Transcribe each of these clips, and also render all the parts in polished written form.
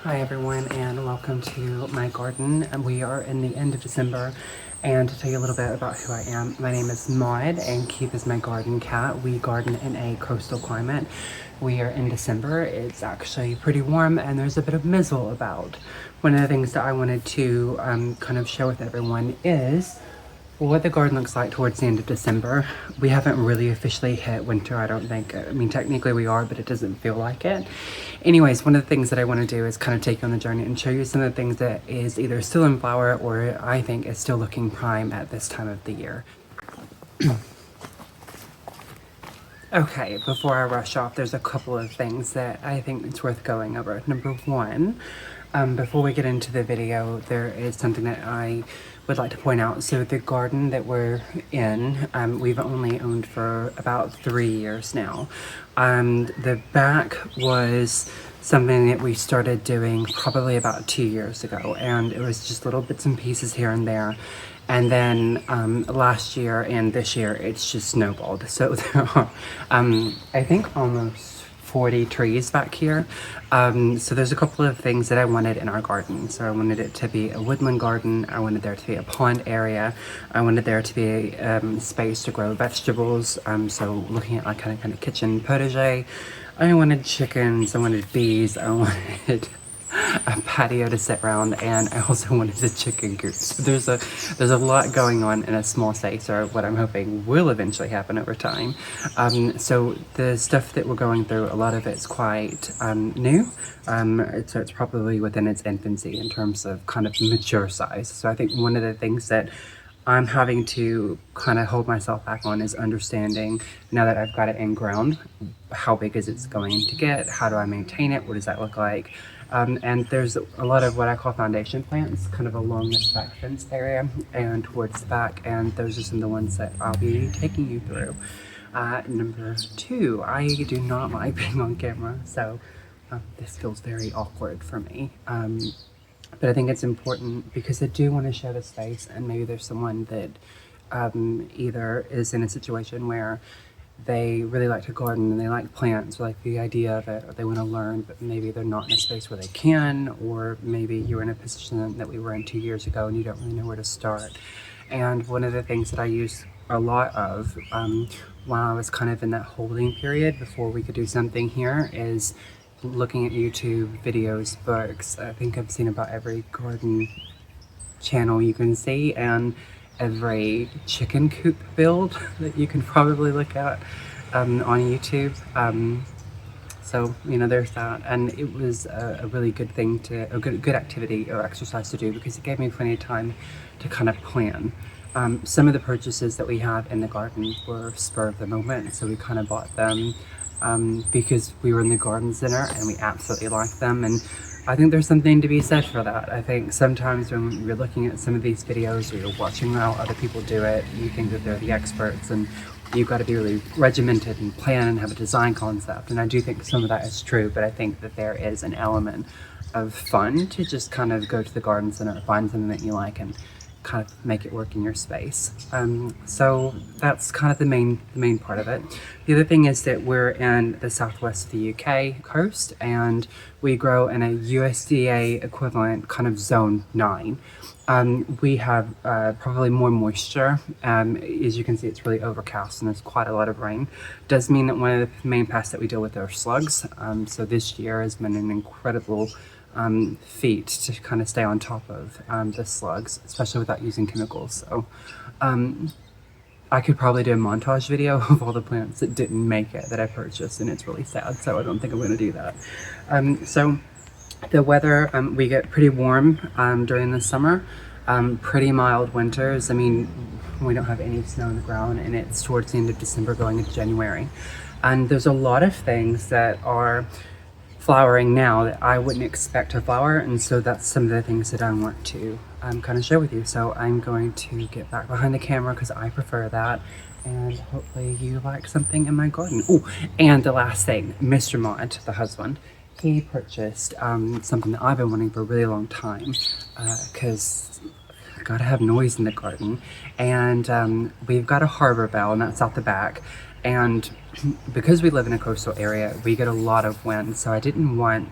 Hi everyone, and welcome to my garden. We are in the end of December, and to tell you a little bit about who I am, my name is Maude and Keith is my garden cat. We garden in a coastal climate. We are in December. It's actually pretty warm and there's a bit of mizzle about. One of the things that I wanted to kind of share with everyone is what the garden looks like towards the end of December. We haven't really officially hit winter, I don't think. I mean, technically we are, but it doesn't feel like it. Anyways, one of the things that I want to do is kind of take you on the journey and show you some of the things that is either still in flower or I think is still looking prime at this time of the year. Okay, before I rush off, there's a couple of things that I think it's worth going over. Number one, before we get into the video, there is something that I would like to point out. So the garden that we're in, we've only owned for about 3 years now. The back was something that we started doing probably about 2 years ago, and it was just little bits and pieces here and there. And then last year and this year, it's just snowballed. So there are, I think, almost 40 trees back here. So there's a couple of things that I wanted in our garden. So I wanted it to be a woodland garden. I wanted there to be a pond area. I wanted there to be space to grow vegetables. So looking at like kind of kitchen potager. I wanted chickens. I wanted bees. I wanted a patio to sit around, and I also wanted a chicken coop. So there's a lot going on in a small space, or what I'm hoping will eventually happen over time. So the stuff that we're going through, a lot of it's quite new. So it's probably within its infancy in terms of kind of mature size. So I think one of the things that I'm having to kind of hold myself back on is understanding, now that I've got it in ground, how big is it going to get? How do I maintain it? What does that look like? And there's a lot of what I call foundation plants kind of along this back fence area and towards the back, and those are some of the ones that I'll be taking you through. Number two, I do not like being on camera, so this feels very awkward for me. But I think it's important because I do want to share the space, and maybe there's someone that either is in a situation where they really like to garden and they like plants, or like the idea of it, or they want to learn, but maybe they're not in a space where they can, or maybe you're in a position that we were in 2 years ago and you don't really know where to start. And one of the things that I used a lot of while I was kind of in that holding period before we could do something here is looking at YouTube videos, books. I think I've seen about every garden channel you can see, and every chicken coop build that you can probably look at on YouTube. So, you know, there's that. And it was a really good thing a good activity or exercise to do, because it gave me plenty of time to kind of plan. Some of the purchases that we have in the garden were spur of the moment. So we kind of bought them because we were in the garden center and we absolutely liked them. And I think there's something to be said for that. I think sometimes when you're looking at some of these videos, or you're watching how other people do it, you think that they're the experts and you've got to be really regimented and plan and have a design concept. And I do think some of that is true, but I think that there is an element of fun to just kind of go to the garden center, find something that you like, and kind of make it work in your space. So that's kind of the main part of it. The other thing is that we're in the southwest of the UK coast, and we grow in a USDA equivalent kind of zone 9. We have probably more moisture. As you can see, it's really overcast and there's quite a lot of rain. Does mean that one of the main pests that we deal with are slugs. So this year has been an incredible feat to kind of stay on top of the slugs, especially without using chemicals. So I could probably do a montage video of all the plants that didn't make it that I purchased, and it's really sad, so I don't think I'm going to do that. So the weather, we get pretty warm during the summer, pretty mild winters. I mean, we don't have any snow on the ground, and it's towards the end of December going into January. And there's a lot of things that are flowering now that I wouldn't expect to flower, and so that's some of the things that I want to kind of share with you. So I'm going to get back behind the camera because I prefer that, and hopefully you like something in my garden. Oh, and the last thing, Mr. Maude, the husband, he purchased something that I've been wanting for a really long time, because I gotta have noise in the garden, and we've got a harbor bell, and that's out the back. And because we live in a coastal area, we get a lot of wind, so I didn't want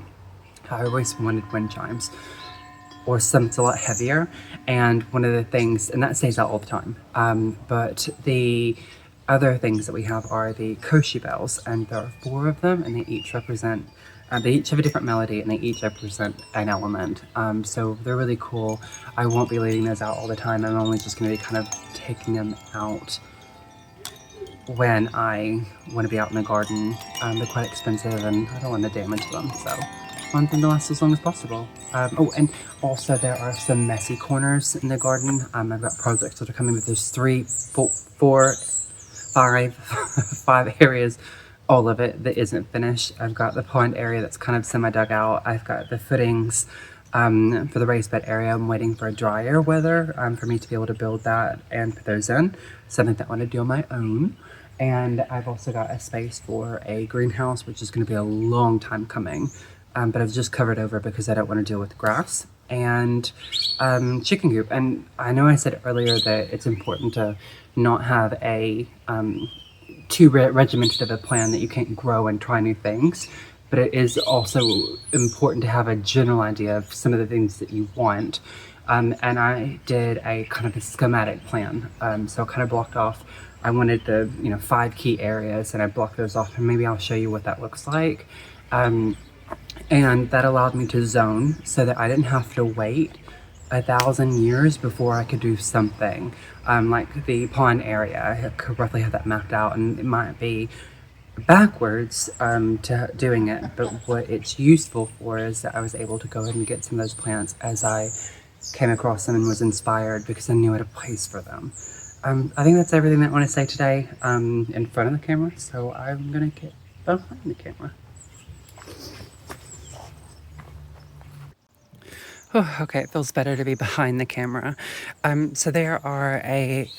I always wanted wind chimes or something a lot heavier. And one of the things, and that stays out all the time, but the other things that we have are the Koshi bells, and there are 4 of them, and they each represent, they each have a different melody, and they each represent an element. So they're really cool. I won't be leaving those out all the time. I'm only just going to be kind of taking them out when I want to be out in the garden. They're quite expensive, and I don't want to damage them, so I want them to last as long as possible. Oh, and also there are some messy corners in the garden. I've got projects that are coming, but there's 5 areas, all of it that isn't finished. I've got the pond area that's kind of semi-dug out. I've got the footings for the raised bed area. I'm waiting for a drier weather for me to be able to build that and put those in. Something that I want to do on my own. And I've also got a space for a greenhouse, which is going to be a long time coming. But I've just covered over because I don't want to deal with grass, and chicken coop. And I know I said earlier that it's important to not have a too regimented of a plan that you can't grow and try new things, but it is also important to have a general idea of some of the things that you want. And I did a kind of a schematic plan. So I kind of blocked off, I wanted the 5 key areas, and I blocked those off, and maybe I'll show you what that looks like. And that allowed me to zone so that I didn't have to wait 1,000 years before I could do something. Like the pond area, I could roughly have that mapped out, and it might be backwards to doing it, but what it's useful for is that I was able to go ahead and get some of those plants as I came across them and was inspired because I knew I had a place for them. I think that's everything that I want to say today in front of the camera, so I'm gonna get behind the camera. Oh, okay, it feels better to be behind the camera. So there are a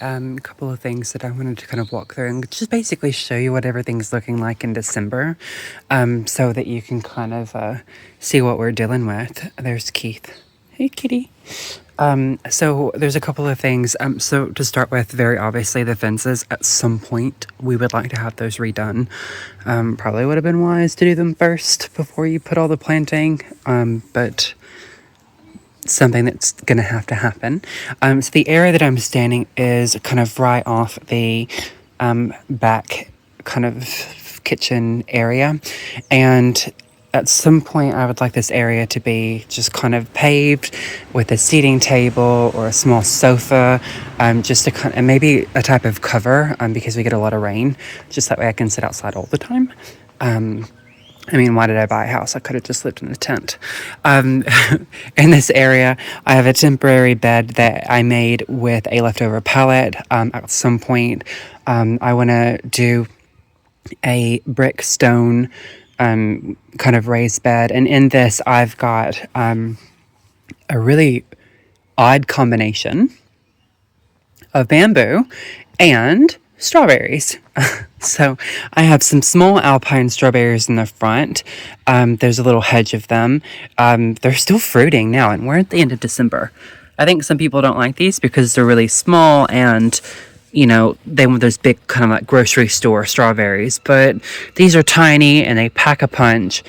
couple of things that I wanted to kind of walk through and just basically show you what everything's looking like in December, so that you can kind of see what we're dealing with. There's Keith. Hey, kitty. So there's a couple of things. So to start with, very obviously the fences, at some point we would like to have those redone. Probably would have been wise to do them first before you put all the planting, but something that's gonna have to happen. So the area that I'm standing is kind of right off the back kind of kitchen area, and at some point I would like this area to be just kind of paved with a seating table or a small sofa, just to kind of, and maybe a type of cover, because we get a lot of rain, just that way I can sit outside all the time. I mean, why did I buy a house? I could have just lived in a tent. In this area, I have a temporary bed that I made with a leftover pallet. At some point, I want to do a brick stone kind of raised bed. And in this, I've got a really odd combination of bamboo and strawberries. So I have some small alpine strawberries in the front. There's a little hedge of them. They're still fruiting now, and we're at the end of December. I think some people don't like these because they're really small, and they want those big kind of like grocery store strawberries, but these are tiny and they pack a punch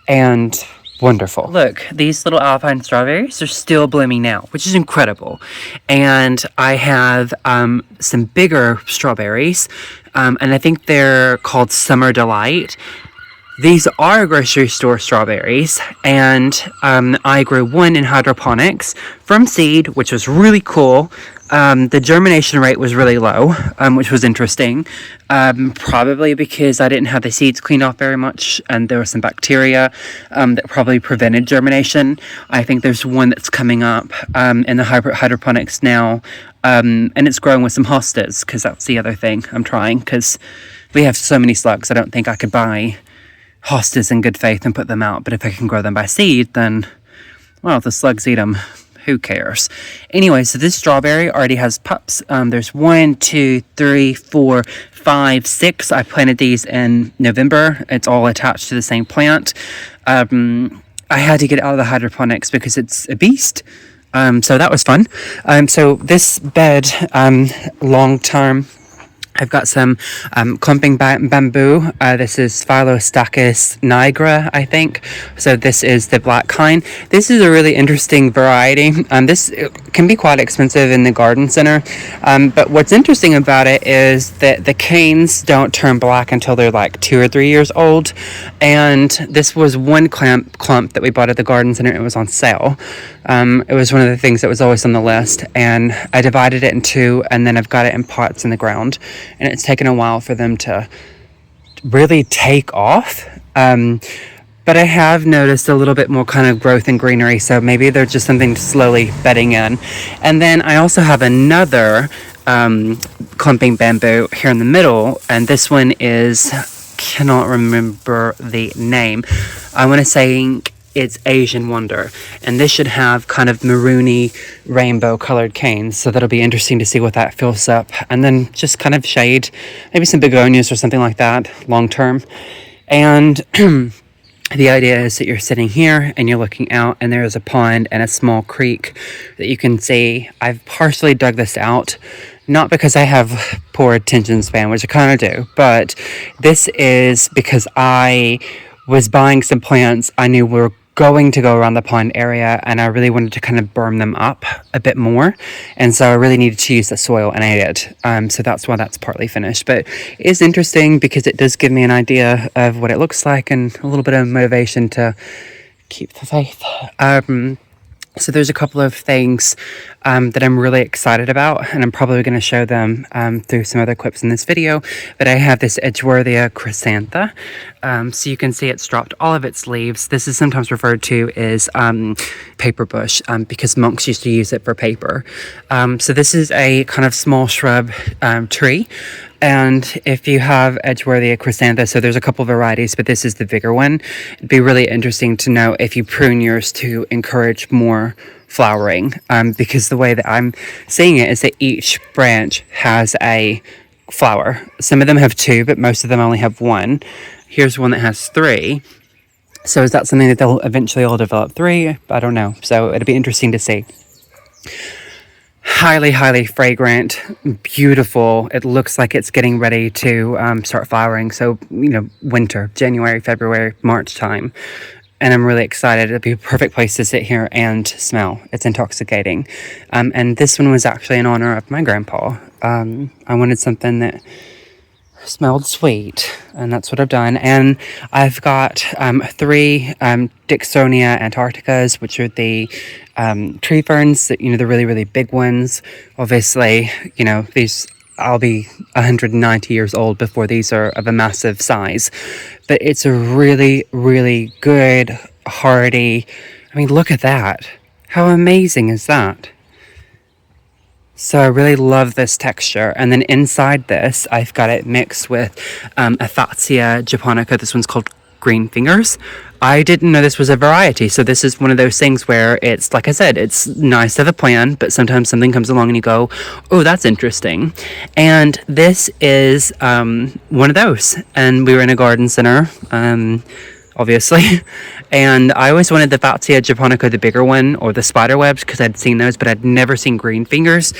and wonderful. Look, these little alpine strawberries are still blooming now, which is incredible. And I have some bigger strawberries, and I think they're called Summer Delight. These are grocery store strawberries, and I grew one in hydroponics from seed, which was really cool. The germination rate was really low, which was interesting, probably because I didn't have the seeds cleaned off very much, and there was some bacteria that probably prevented germination. I think there's one that's coming up in the hydroponics now, and it's growing with some hostas, because that's the other thing I'm trying, because we have so many slugs. I don't think I could buy hostas in good faith and put them out, but if I can grow them by seed, then, well, if the slugs eat them, who cares? Anyway, so this strawberry already has pups. There's 1, 2, 3, 4, 5, 6. I planted these in November. It's all attached to the same plant. I had to get it out of the hydroponics because it's a beast. So that was fun. So this bed, long term, I've got some clumping bamboo. This is Phyllostochus nigra, I think. So this is the black kind. This is a really interesting variety. This can be quite expensive in the garden center. But what's interesting about it is that the canes don't turn black until they're like 2 or 3 years old. And this was one clump that we bought at the garden center. It was on sale. It was one of the things that was always on the list. And I divided it in two, and then I've got it in pots in the ground. And it's taken a while for them to really take off. But I have noticed a little bit more kind of growth and greenery, so maybe they're just something slowly bedding in. And then I also have another clumping bamboo here in the middle, and this one cannot remember the name. I want to say it's Asian Wonder, and this should have kind of maroony rainbow colored canes, so that'll be interesting to see what that fills up. And then just kind of shade, maybe some begonias or something like that long term. And the idea is that you're sitting here and you're looking out, and there's a pond and a small creek that you can see. I've partially dug this out, not because I have poor attention span, which I kind of do, but this is because I was buying some plants I knew were going to go around the pond area, and I really wanted to kind of burn them up a bit more, and so I really needed to use the soil, and I did. So that's why that's partly finished. But it is interesting because it does give me an idea of what it looks like and a little bit of motivation to keep the faith. So there's a couple of things that I'm really excited about, and I'm probably going to show them through some other clips in this video. But I have this Edgeworthia chrysantha. So you can see it's dropped all of its leaves. This is sometimes referred to as paper bush because monks used to use it for paper. So this is a kind of small shrub tree. And if you have Edgeworthia chrysantha, so there's a couple varieties, but this is the bigger one. It'd be really interesting to know if you prune yours to encourage more flowering, because the way that I'm seeing it is that each branch has a flower. Some of them have two, but most of them only have one. Here's one that has three. So is that something that they'll eventually all develop three? I don't know. So it'll be interesting to see. Highly fragrant, beautiful. It looks like it's getting ready to start flowering. So, winter, January, February, March time. And I'm really excited. It'll be a perfect place to sit here and smell. It's intoxicating. And this one was actually in honor of my grandpa. I wanted something that smelled sweet, and that's what I've done. And I've got 3 Dicksonia antarcticas, which are the tree ferns, that, the really, really big ones. Obviously, these, I'll be 190 years old before these are of a massive size. But it's a really, really good, hardy, look at that. How amazing is that? So I really love this texture. And then inside this, I've got it mixed with Afasia japonica. This one's called Green Fingers. I didn't know this was a variety. So this is one of those things where it's, like I said, it's nice to have a plan, but sometimes something comes along and you go, oh, that's interesting. And this is one of those. And we were in a garden center, obviously. And I always wanted the Fatsia japonica, the bigger one, or the spider webs, because I'd seen those, but I'd never seen green fingers.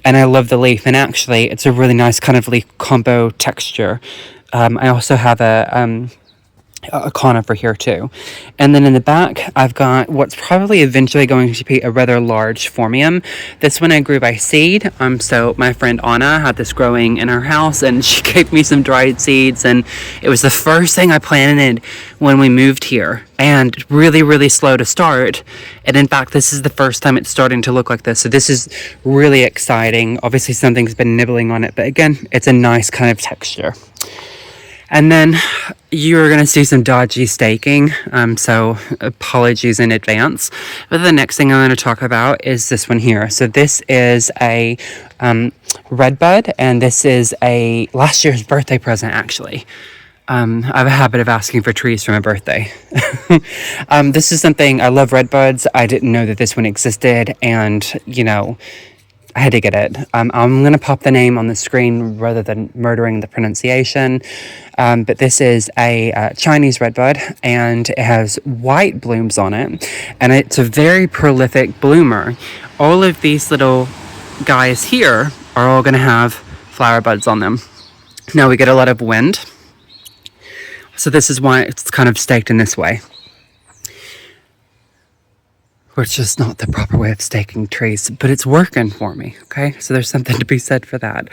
And I love the leaf. And actually, it's a really nice kind of leaf combo texture. I also have a conifer here too. And then in the back, I've got what's probably eventually going to be a rather large phormium. This one I grew by seed. So my friend Anna had this growing in her house, and she gave me some dried seeds, and it was the first thing I planted when we moved here, and really, really slow to start. And in fact, this is the first time it's starting to look like this. So this is really exciting. Obviously something's been nibbling on it, but again, it's a nice kind of texture. And then you're going to see some dodgy staking, so apologies in advance. But the next thing I'm going to talk about is this one here. So this is a redbud, and this is a last year's birthday present, actually. I have a habit of asking for trees for my birthday. This is something, I love redbuds. I didn't know that this one existed, and, I had to get it. I'm going to pop the name on the screen rather than murdering the pronunciation. But this is a Chinese redbud, and it has white blooms on it. And it's a very prolific bloomer. All of these little guys here are all going to have flower buds on them. Now we get a lot of wind. So this is why it's kind of staked in this way, which is not the proper way of staking trees, but it's working for me, okay? So there's something to be said for that.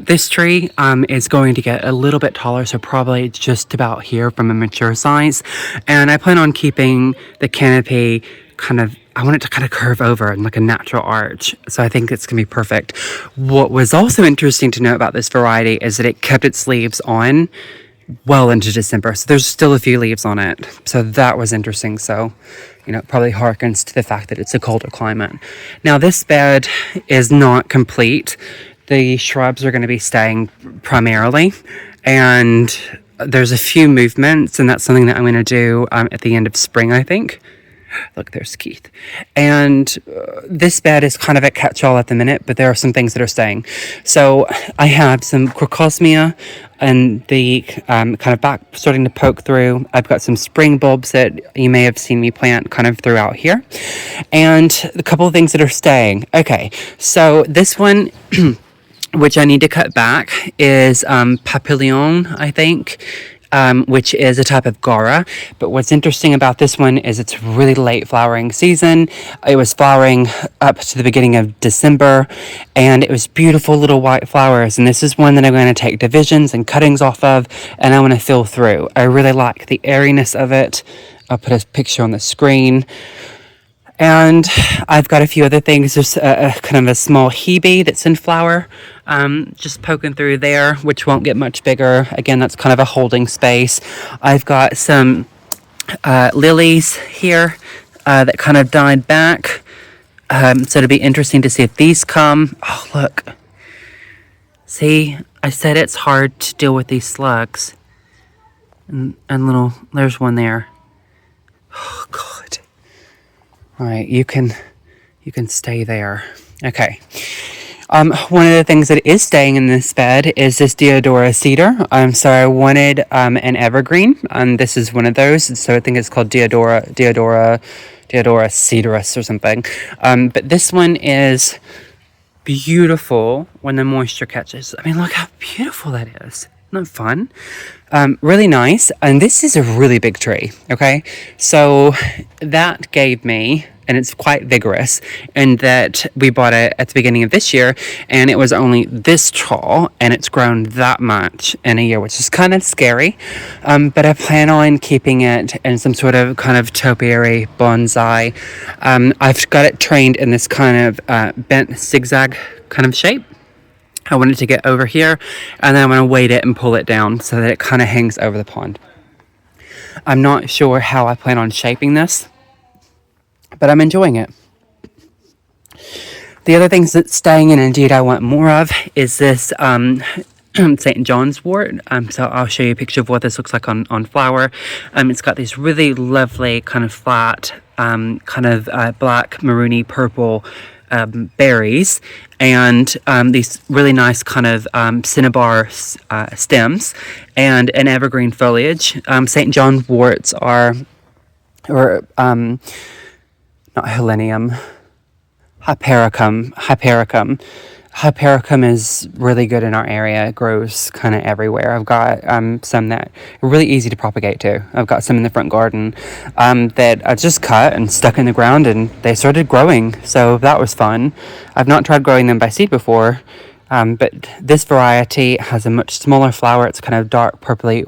This tree is going to get a little bit taller, so probably just about here from a mature size. And I plan on keeping the canopy I want it to kind of curve over in like a natural arch. So I think it's going to be perfect. What was also interesting to note about this variety is that it kept its leaves on well into December. So there's still a few leaves on it. So that was interesting. So, it probably harkens to the fact that it's a colder climate. Now this bed is not complete. The shrubs are going to be staying primarily. And there's a few movements, and that's something that I'm going to do at the end of spring, I think. Look, there's Keith. And this bed is kind of a catch-all at the minute, but there are some things that are staying. So I have some crocosmia and the kind of back starting to poke through. I've got some spring bulbs that you may have seen me plant kind of throughout here. And a couple of things that are staying. Okay, so this one, which I need to cut back, is Papillon, I think. Which is a type of Gara. But what's interesting about this one is it's really late flowering season. It was flowering up to the beginning of December, and it was beautiful little white flowers. And this is one that I'm going to take divisions and cuttings off of, and I want to fill through. I really like the airiness of it. I'll put a picture on the screen. And I've got a few other things. There's kind of a small hebe that's in flower, just poking through there, which won't get much bigger. Again, that's kind of a holding space. I've got some lilies here that kind of died back. So it'll be interesting to see if these come. Oh, look. See, I said it's hard to deal with these slugs. And there's one there. Oh, God. All right, you can stay there. Okay. One of the things that is staying in this bed is this Deodora cedar. So I wanted an evergreen, and this is one of those. So I think it's called Deodora cedarus or something. But this one is beautiful when the moisture catches. I mean, look how beautiful that is. Isn't that fun? Really nice. And this is a really big tree, okay? So that gave me, and it's quite vigorous, in that we bought it at the beginning of this year, and it was only this tall, and it's grown that much in a year, which is kind of scary. But I plan on keeping it in some sort of kind of topiary bonsai. I've got it trained in this kind of bent zigzag kind of shape. I want it to get over here, and then I'm going to weight it and pull it down so that it kind of hangs over the pond. I'm not sure how I plan on shaping this, but I'm enjoying it. The other things that's staying, and indeed I want more of, is this St. John's wort. So I'll show you a picture of what this looks like on flower. It's got these really lovely kind of flat, kind of black, maroony, purple berries, and these really nice kind of cinnabar stems, and an evergreen foliage. St. John worts are, or not Helenium, Hypericum. Hypericum is really good in our area. It grows kind of everywhere. I've got some that are really easy to propagate too. I've got some in the front garden that I just cut and stuck in the ground, and they started growing. So that was fun. I've not tried growing them by seed before, but this variety has a much smaller flower. It's kind of dark purpley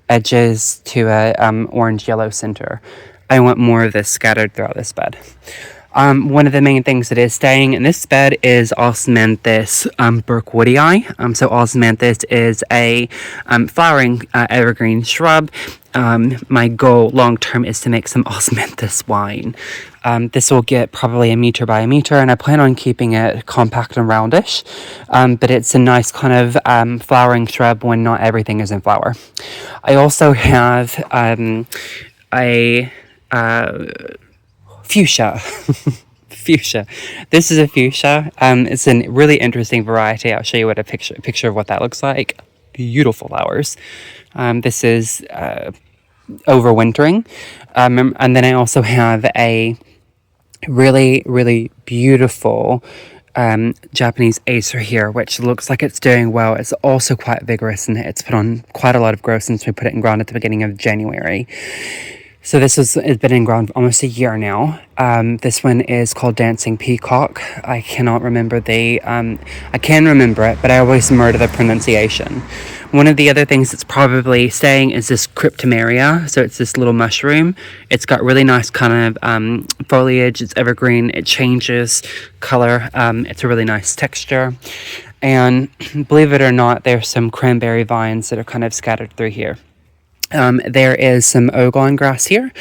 edges to a orange-yellow center. I want more of this scattered throughout this bed. One of the main things that is staying in this bed is osmanthus burkwoodii. So osmanthus is a flowering evergreen shrub. My goal long term is to make some osmanthus wine. This will get probably 1 meter by 1 meter, and I plan on keeping it compact and roundish. But it's a nice kind of flowering shrub when not everything is in flower. I also have a fuchsia. Fuchsia. This is a fuchsia. It's a really interesting variety. I'll show you what a picture of what that looks like. Beautiful flowers. This is overwintering. And then I also have a really, really beautiful Japanese acer here, which looks like it's doing well. It's also quite vigorous and it's put on quite a lot of growth since we put it in ground at the beginning of January. So it's been in ground almost a year now. This one is called Dancing Peacock. I cannot remember I can remember it, but I always murder the pronunciation. One of the other things that's probably staying is this cryptomeria. So it's this little mushroom. It's got really nice kind of foliage. It's evergreen. It changes color. It's a really nice texture. And believe it or not, there's some cranberry vines that are kind of scattered through here. There is some Ogon grass here.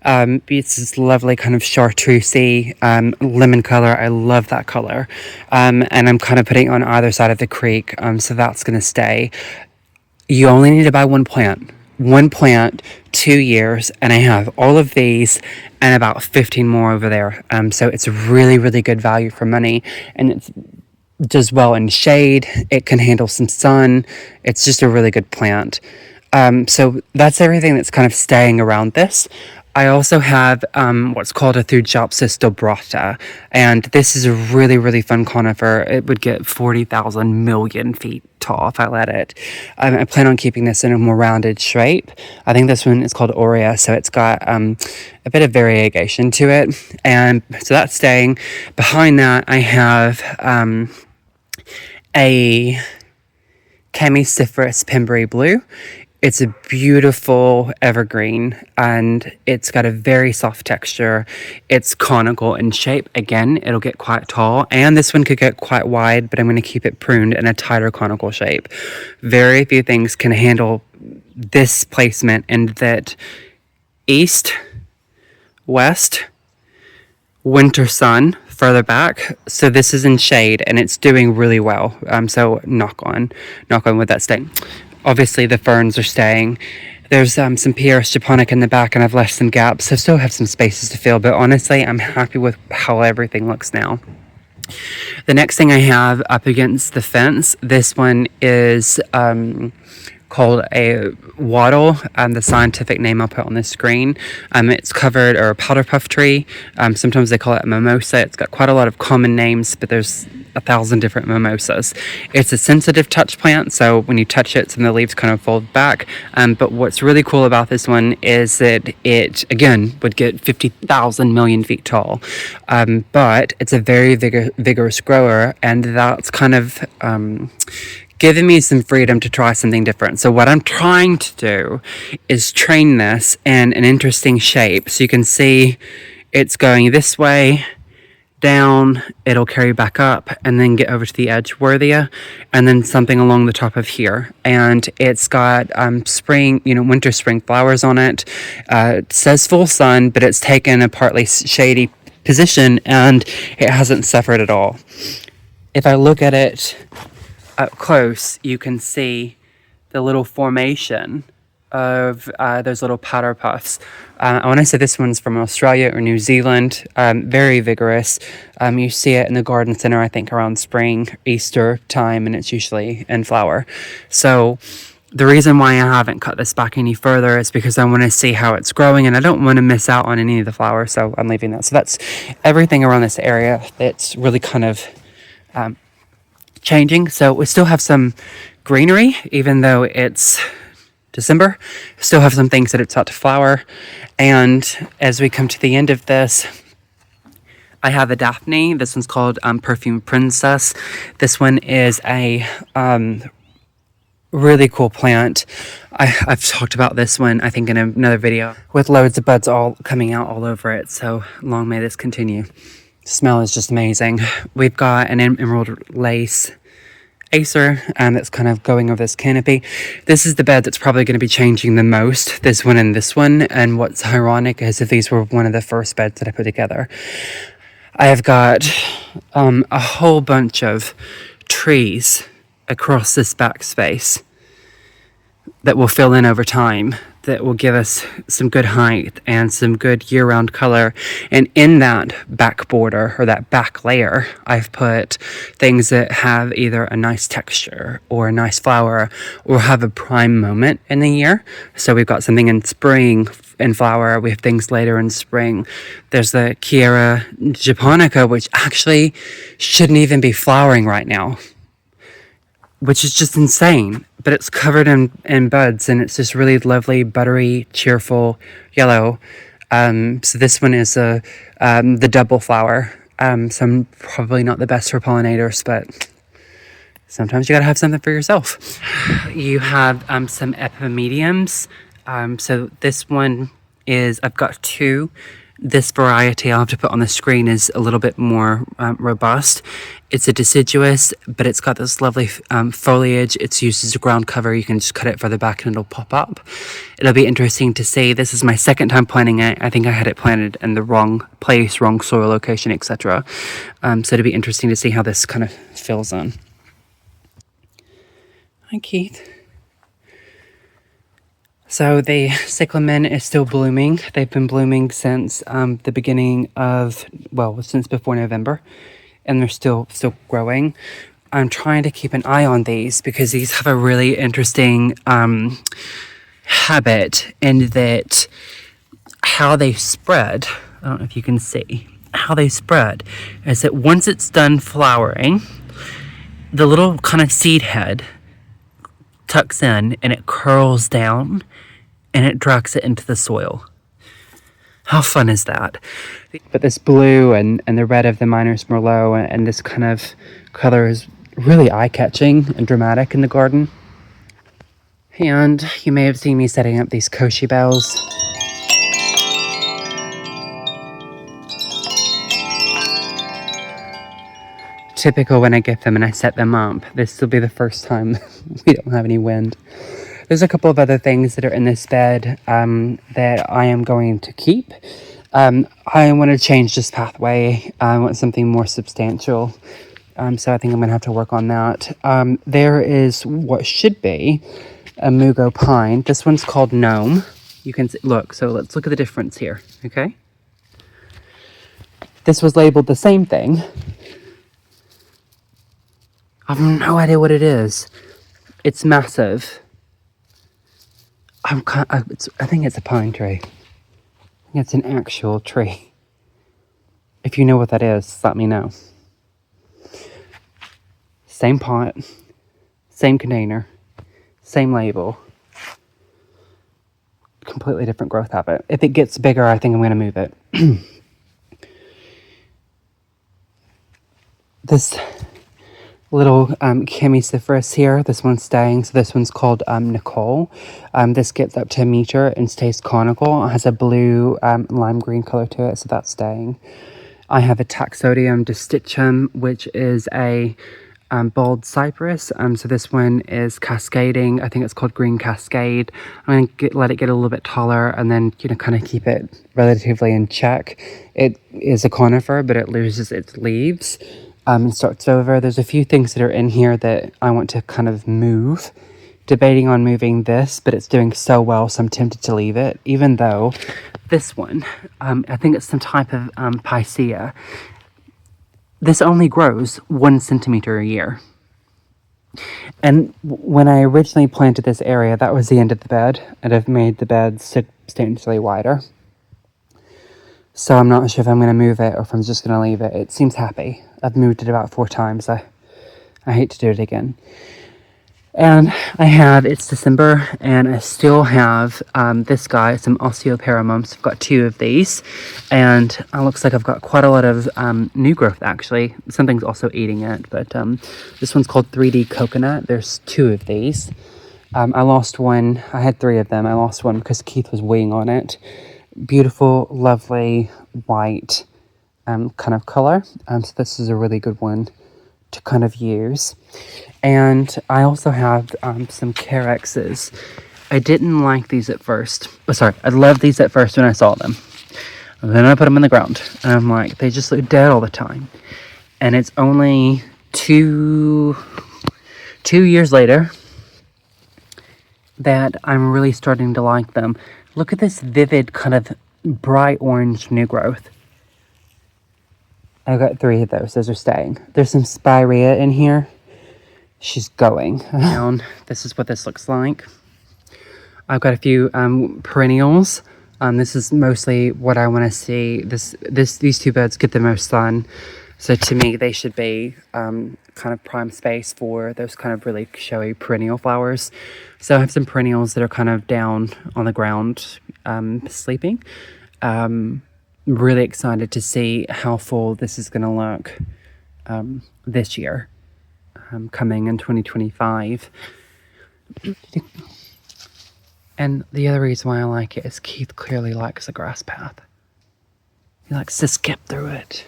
It's this lovely kind of chartreusey lemon color. I love that color. And I'm kind of putting it on either side of the creek. So that's going to stay. You only need to buy one plant. 2 years, and I have all of these and about 15 more over there. So it's really, really good value for money, and it does well in shade. It can handle some sun. It's just a really good plant. So that's everything that's kind of staying around this. I also have what's called a Thujaopsis dobrata, and this is a really, really fun conifer. It would get 40,000 million feet tall if I let it. I plan on keeping this in a more rounded shape. I think this one is called Aurea, so it's got a bit of variegation to it, and so that's staying. Behind that, I have a Chamaecyparis Pembury Blue. It's a beautiful evergreen, and it's got a very soft texture. It's conical in shape. Again, it'll get quite tall, and this one could get quite wide, but I'm going to keep it pruned in a tighter conical shape. Very few things can handle this placement in that east, west, winter sun further back. So this is in shade, and it's doing really well. So knock on wood, that's staying. Obviously, the ferns are staying. There's some Pieris japonica in the back, and I've left some gaps, so still have some spaces to fill. But honestly, I'm happy with how everything looks now. The next thing I have up against the fence, this one is called a wattle. The scientific name I'll put on the screen. It's covered, or a powder puff tree. Sometimes they call it a mimosa. It's got quite a lot of common names, but there's 1,000 different mimosas. It's a sensitive touch plant, so when you touch it, some of the leaves kind of fold back. But what's really cool about this one is that it, again, would get 50,000 million feet tall. But it's a very vigorous grower, and that's kind of giving me some freedom to try something different. So what I'm trying to do is train this in an interesting shape. So you can see it's going this way, down, it'll carry back up, and then get over to the edge worthier, and then something along the top of here. And it's got winter spring flowers on it. It says full sun, but it's taken a partly shady position, and it hasn't suffered at all. If I look at it up close, you can see the little formation of those little powder puffs. I want to say this one's from Australia or New Zealand. Very vigorous. You see it in the garden center, I think, around spring, Easter time, and it's usually in flower. So the reason why I haven't cut this back any further is because I want to see how it's growing, and I don't want to miss out on any of the flowers, so I'm leaving that. So that's everything around this area that's really kind of changing. So we still have some greenery, even though it's December. Still have some things that it's out to flower. And as we come to the end of this, I have a Daphne. This one's called Perfume Princess. This one is a really cool plant. I've talked about this one, I think, in another video, with loads of buds all coming out all over it. So long may this continue. The smell is just amazing. We've got an emerald lace acer that's kind of going over this canopy. This is the bed that's probably going to be changing the most, this one and this one. And what's ironic is that these were one of the first beds that I put together. I have got a whole bunch of trees across this back space. that will fill in over time, that will give us some good height and some good year-round color. And in that back border or that back layer, I've put things that have either a nice texture or a nice flower or have a prime moment in the year. So we've got something in spring in flower, we have things later in spring. There's the Chiara japonica, which actually shouldn't even be flowering right now, which is just insane, but it's covered in buds, and it's this really lovely, buttery, cheerful yellow. So this one is the double flower. So I'm probably not the best for pollinators, but sometimes you gotta have something for yourself. You have some epimediums. So this one is, I've got two. This variety I'll have to put on the screen is a little bit more robust. It's a deciduous, but it's got this lovely foliage. It's used as a ground cover. You can just cut it further back and it'll pop up. It'll be interesting to see. This is my second time planting it. I think I had it planted in the wrong place, wrong soil location, etc. So it'll be interesting to see how this kind of fills in. Hi, Keith. So the cyclamen is still blooming. They've been blooming since the beginning of, well, since before November, and they're still growing. I'm trying to keep an eye on these because these have a really interesting habit in that how they spread, I don't know if you can see, how they spread is that once it's done flowering, the little kind of seed head tucks in and it curls down and it drags it into the soil. How fun is that? But this blue and the red of the Miner's Merlot and this kind of color is really eye-catching and dramatic in the garden. And you may have seen me setting up these Koshi bells. Typical when I get them and I set them up. This will be the first time we don't have any wind. There's a couple of other things that are in this bed that I am going to keep. I want to change this pathway. I want something more substantial. So I think I'm going to have to work on that. There is what should be a Mugo pine. This one's called Gnome. You can see, look, so let's look at the difference here, okay? This was labeled the same thing. I have no idea what it is. It's massive. I think it's a pine tree. I think it's an actual tree. If you know what that is, let me know. Same pot, same container, same label. Completely different growth habit. If it gets bigger, I think I'm going to move it. This little chemiciferous here, this one's staying, so this one's called Nicole. This gets up to a meter and stays conical. It has a blue lime green color to it, so that's staying. I have a Taxodium distichum, which is a bald cypress. So this one is cascading. I think it's called Green Cascade. I'm going to let it get a little bit taller and then, kind of keep it relatively in check. It is a conifer, but it loses its leaves. And starts over. There's a few things that are in here that I want to kind of move. Debating on moving this, but it's doing so well, so I'm tempted to leave it. Even though this one, I think it's some type of picea. This only grows 1 centimeter a year. And when I originally planted this area, that was the end of the bed, and I've made the bed substantially wider. So I'm not sure if I'm going to move it or if I'm just going to leave it. It seems happy. I've moved it about 4 times. I hate to do it again. And it's December, and I still have this guy, some osteoperamums. I've got 2 of these, and it looks like I've got quite a lot of new growth, actually. Something's also eating it, but this one's called 3D Coconut. There's 2 of these. I lost one. I had 3 of them. I lost one because Keith was weighing on it. Beautiful, lovely, white kind of color. So this is a really good one to kind of use. And I also have some Carexes. I didn't like these at first. I loved these at first when I saw them. And then I put them in the ground. And I'm like, they just look dead all the time. And it's only 2 years later that I'm really starting to like them. Look at this vivid kind of bright orange new growth. I've got 3 of those. Those are staying. There's some spirea in here. She's going down. This is what this looks like. I've got a few perennials. This is mostly what I want to see. These 2 beds get the most sun. So to me, they should be kind of prime space for those kind of really showy perennial flowers. So I have some perennials that are kind of down on the ground, sleeping. I'm really excited to see how full this is going to look this year, coming in 2025. And the other reason why I like it is Keith clearly likes a grass path. He likes to skip through it.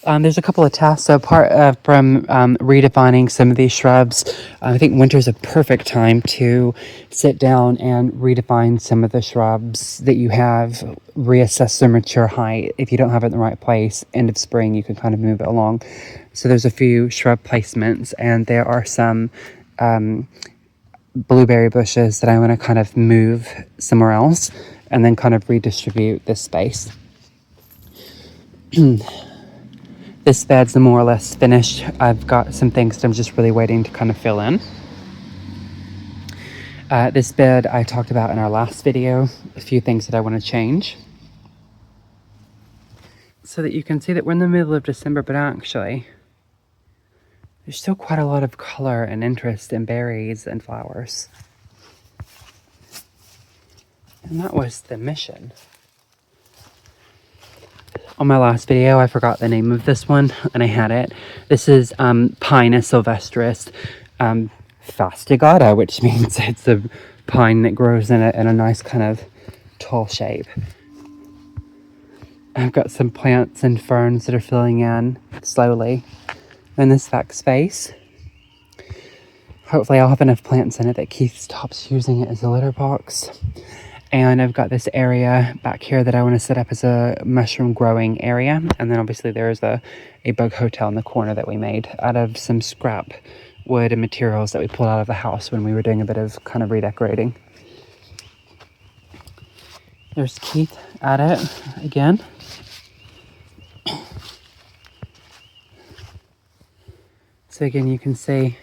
There's a couple of tasks. So apart from redefining some of these shrubs, I think winter's a perfect time to sit down and redefine some of the shrubs that you have, reassess their mature height. If you don't have it in the right place, end of spring, you can kind of move it along. So there's a few shrub placements, and there are some blueberry bushes that I want to kind of move somewhere else and then kind of redistribute this space. This bed's more or less finished. I've got some things that I'm just really waiting to kind of fill in. This bed I talked about in our last video, a few things that I want to change. So that you can see that we're in the middle of December, but actually there's still quite a lot of color and interest in berries and flowers. And that was the mission. On my last video, I forgot the name of this one, and I had it. This is Pinus sylvestris fastigata, which means it's a pine that grows in a nice kind of tall shape. I've got some plants and ferns that are filling in slowly in this back space. Hopefully I'll have enough plants in it that Keith stops using it as a litter box. And I've got this area back here that I want to set up as a mushroom growing area. And then obviously there is a bug hotel in the corner that we made out of some scrap wood and materials that we pulled out of the house when we were doing a bit of kind of redecorating. There's Keith at it again. So again, you can see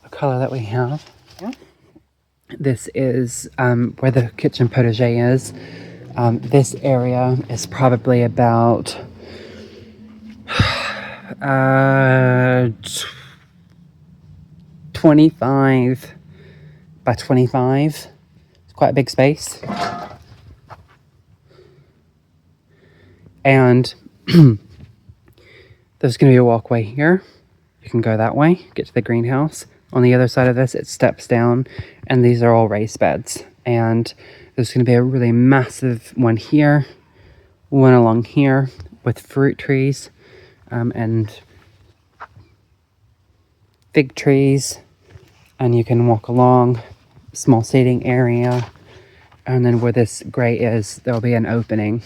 the color that we have. Yeah. This is where the kitchen potager is. This area is probably about 25 by 25. It's quite a big space. And there's going to be a walkway here. You can go that way, get to the greenhouse. On the other side of this, it steps down, and these are all raised beds. And there's going to be a really massive one here, one along here with fruit trees and fig trees. And you can walk along, small seating area. And then where this gray is, there'll be an opening.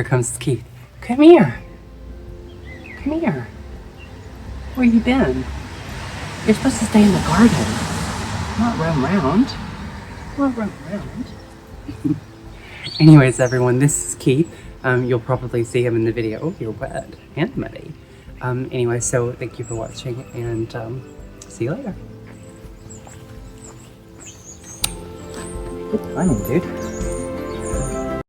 comes Keith. Come here. Come here. Where you been? You're supposed to stay in the garden. Not run around. Not run around. Anyways, everyone, this is Keith. You'll probably see him in the video. You're wet and muddy. Anyway, so thank you for watching, and see you later. Good timing, dude.